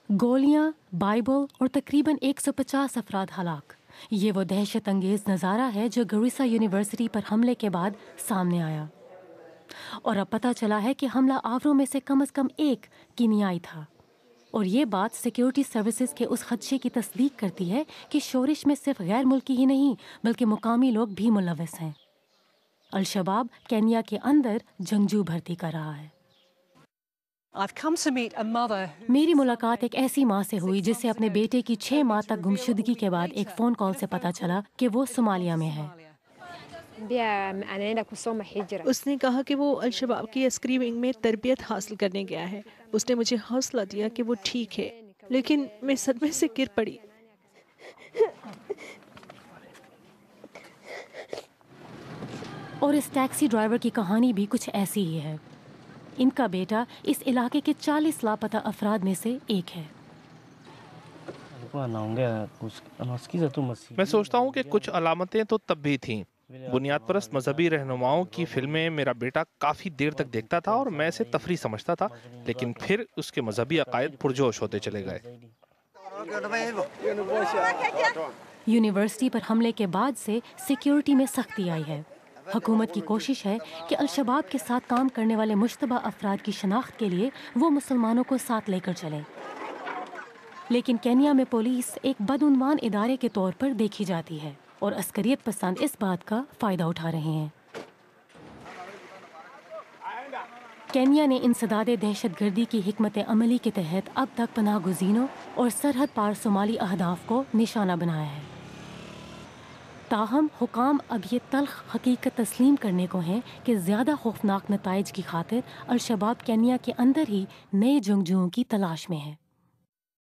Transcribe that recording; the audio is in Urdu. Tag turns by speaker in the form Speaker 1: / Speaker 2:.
Speaker 1: گولیاں، بائبل اور تقریباً 150 افراد ہلاک۔ یہ وہ دہشت انگیز نظارہ ہے جو گریسا یونیورسٹی پر حملے کے بعد سامنے آیا، اور اب پتہ چلا ہے کہ حملہ آوروں میں سے کم ایک کینیائی تھا، اور یہ بات سیکیورٹی سروسز کے اس خدشے کی تصدیق کرتی ہے کہ شورش میں صرف غیر ملکی ہی نہیں بلکہ مقامی لوگ بھی ملوث ہیں۔ الشباب کینیا کے اندر جنگجو بھرتی کر رہا ہے۔ میری ملاقات ایک ایسی ماں سے ہوئی جسے اپنے بیٹے کی 6 ماہ تک گمشدگی کے بعد ایک فون کال سے پتہ چلا کہ وہ صومالیہ میں ہے۔
Speaker 2: اس نے کہا کہ وہ الشباب کی عسکری ونگ میں تربیت حاصل کرنے گیا ہے۔ اس نے مجھے حوصلہ دیا کہ وہ ٹھیک ہے، لیکن میں صدمے سے گر پڑی۔
Speaker 1: اور اس ٹیکسی ڈرائیور کی کہانی بھی کچھ ایسی ہی ہے۔ ان کا بیٹا اس علاقے کے 40 لاپتہ افراد میں سے ایک ہے۔
Speaker 3: میں سوچتا ہوں کہ کچھ علامتیں تو تب بھی تھیں۔ بنیاد پرست مذہبی رہنماؤں کی فلمیں میرا بیٹا کافی دیر تک دیکھتا تھا اور میں اسے تفریح سمجھتا تھا، لیکن پھر اس کے مذہبی عقائد پرجوش ہوتے چلے گئے۔
Speaker 1: یونیورسٹی پر حملے کے بعد سے سیکیورٹی میں سختی آئی ہے۔ حکومت کی کوشش ہے کہ الشباب کے ساتھ کام کرنے والے مشتبہ افراد کی شناخت کے لیے وہ مسلمانوں کو ساتھ لے کر چلے، لیکن کینیا میں پولیس ایک بدعنوان ادارے کے طور پر دیکھی جاتی ہے، اور عسکریت پسند اس بات کا فائدہ اٹھا رہے ہیں۔ کینیا نے انسداد دہشت گردی کی حکمت عملی کے تحت اب تک پناہ گزینوں اور سرحد پار صومالی اہداف کو نشانہ بنایا ہے۔ تاہم حکام اب یہ تلخ حقیقت تسلیم کرنے کو ہیں کہ زیادہ خوفناک نتائج کی خاطر الشباب کینیا کے اندر ہی نئے جنگجوؤں کی تلاش میں ہے۔